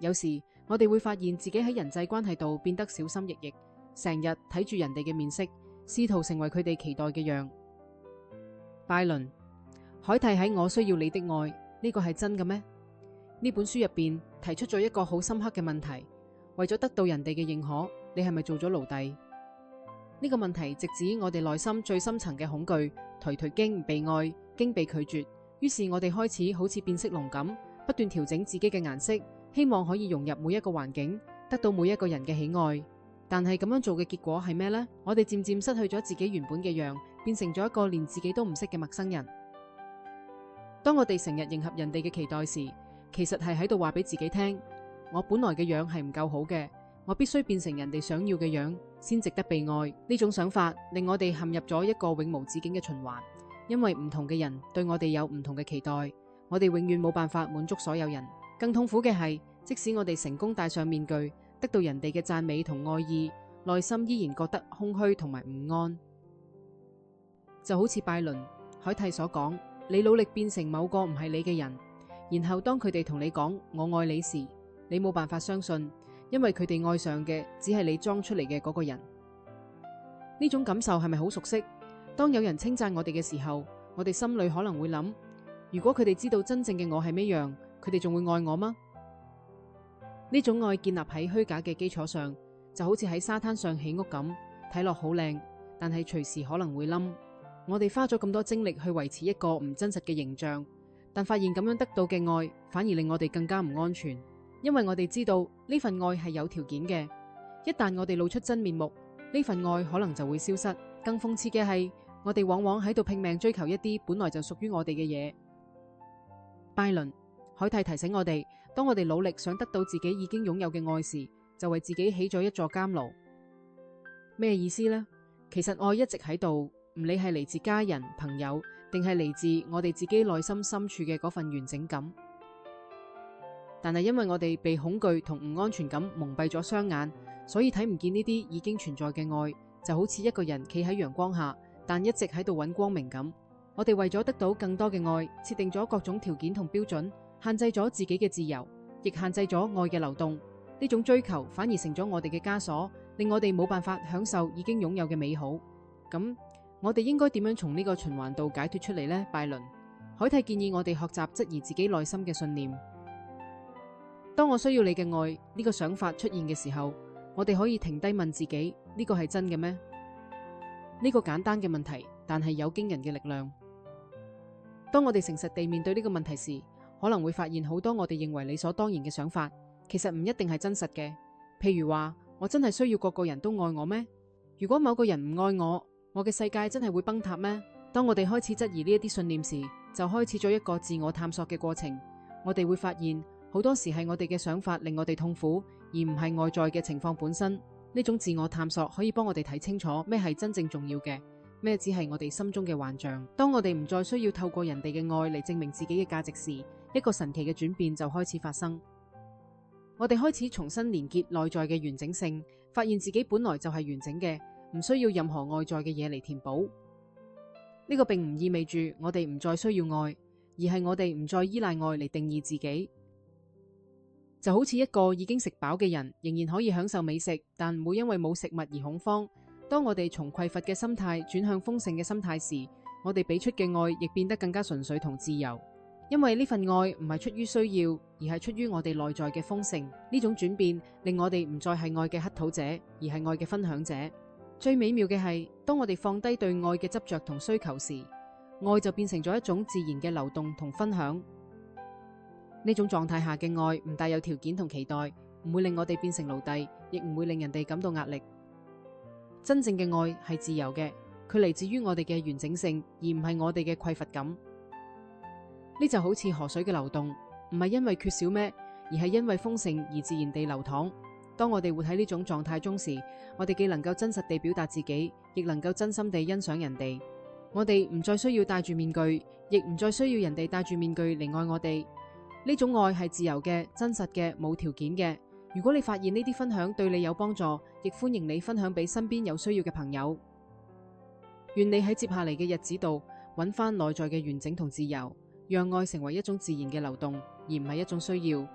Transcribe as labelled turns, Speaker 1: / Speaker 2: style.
Speaker 1: 有時我哋會發現自己喺人際關係度變得小心翼翼，成日睇住人哋嘅面色，試圖成為佢哋期待嘅樣。拜倫，海蒂喺我需要你的愛，呢個係真嘅咩？呢本書入邊提出咗一個好深刻嘅問題，為咗得到人哋嘅認可，你係咪做咗奴隸？呢個問題直指我哋內心最深層嘅恐懼，頹驚唔被愛，驚被拒絕。於是我哋開始好似變色龍咁，不斷調整自己嘅顏色，希望可以融入每一個環境，得到每一個人嘅喜愛。但係咁樣做嘅結果係咩呢？我哋漸漸失去咗自己原本嘅樣，變成咗一個連自己都唔識嘅陌生人。當我哋成日迎合人哋嘅期待時，其實係喺度話俾自己聽，我本來嘅樣係唔夠好嘅，我必須變成人哋想要嘅樣先值得被愛。呢種想法令我哋陷入咗一個永無止境嘅循環，因為唔同嘅人對我哋有唔同嘅期待，我哋永遠冇辦法滿足所有人。更痛苦嘅係，即使我哋成功戴上面具，得到人哋嘅讚美同愛意，內心依然覺得空虛同埋唔安。就好似拜倫、海蒂所講，你努力變成某個唔係你嘅人，然後當佢哋同你講我愛你時，你冇辦法相信，因為佢哋愛上嘅只係你裝出嚟嘅嗰個人。呢種感受係咪好熟悉？當有人稱讚我哋嘅時候，我哋心裏可能會諗，如果佢哋知道真正嘅我係咩樣，佢哋仲會愛我嗎？呢種愛建立喺虛假嘅基礎上，就好似喺沙灘上起屋咁，睇落好靚，但係隨時可能會冧。我哋花咗咁多精力去維持一個唔真實嘅形象，但發現咁樣得到嘅愛反而令我哋更加唔安全，因為我哋知道呢份愛係有條件嘅，一旦我哋露出真面目，呢份愛可能就會消失。更諷刺嘅係，我哋往往喺度拼命追求一啲本來就屬於我哋嘅嘢。拜倫、海蒂提醒我哋，當我哋努力想得到自己已經擁有嘅愛時，就為自己起咗一座監牢。咩意思呢？其實愛一直喺度，唔理係嚟自家人、朋友，定係嚟自我哋自己內心深處嘅嗰份完整感。但係因為我哋被恐懼同唔安全感蒙蔽咗雙眼，所以睇唔見呢啲已經存在嘅愛，就好似一個人企喺陽光下，但一直喺度揾光明咁。我哋為咗得到更多嘅愛，設定咗各種條件同標準，限制咗自己嘅自由，亦限制咗愛嘅流動。呢種追求反而成咗我哋嘅枷鎖，令我哋冇辦法享受已經擁有嘅美好。咁我哋應該點樣從呢個循環度解脫出嚟呢？拜倫、海蒂建議我哋學習質疑自己內心嘅信念。當我需要你嘅愛呢個想法出現嘅時候，我哋可以停低問自己，呢個係真嘅咩？呢個簡單嘅問題，但係有驚人嘅力量。當我哋誠實地面對呢個問題時，可能會發現好多我哋認為理所當然嘅想法，其實唔一定係真實嘅。譬如話，我真係需要個個人都愛我咩？如果某個人唔愛我，我嘅世界真係會崩塌咩？當我哋開始質疑呢一啲信念時，就開始咗一個自我探索嘅過程。我哋會發現，好多時係我哋嘅想法令我哋痛苦，而唔係外在嘅情況本身。呢種自我探索可以幫我哋睇清楚咩係真正重要嘅，咩只係我哋心中嘅幻象。當我哋唔再需要透過人哋嘅愛嚟證明自己嘅價值時，一個神奇嘅轉變就開始發生。我哋開始重新連結內在嘅完整性，發現自己本來就係完整嘅，唔需要任何外在嘅嘢嚟填補。呢個並唔意味住我哋唔再需要愛，而係我哋唔再依賴愛嚟定義自己。就好似一個已經食飽嘅人，仍然可以享受美食，但唔會因為冇食物而恐慌。當我哋從匱乏嘅心態轉向豐盛嘅心態時，我哋俾出嘅愛亦變得更加純粹同自由。因為呢份愛唔係出於需要，而係出於我哋內在嘅豐盛。呢種轉變令我哋唔再係愛嘅乞討者，而係愛嘅分享者。最美妙嘅係，當我哋放低對愛嘅執着同需求時，愛就變成咗一種自然嘅流動同分享。呢種狀態下嘅愛唔帶有條件同期待，唔會令我哋變成奴隸，亦唔會令人哋感到壓力。真正嘅愛係自由嘅，佢嚟自於我哋嘅完整性，而唔係我哋嘅匱乏感。呢就好似河水嘅流動，唔係因為缺少咩，而係因為豐盛而自然地流淌。當我哋活喺呢種狀態中時，我哋既能夠真實地表達自己，亦能夠真心地欣賞人哋。我哋唔再需要戴住面具，亦唔再需要人哋戴住面具嚟愛我哋。呢種愛係自由嘅、真實嘅、冇條件嘅。如果你發現呢啲分享對你有幫助，亦歡迎你分享俾身邊有需要嘅朋友。願你喺接下嚟嘅日子度揾翻內在嘅完整同自由，讓愛成為一種自然嘅流動，而唔係一種需要。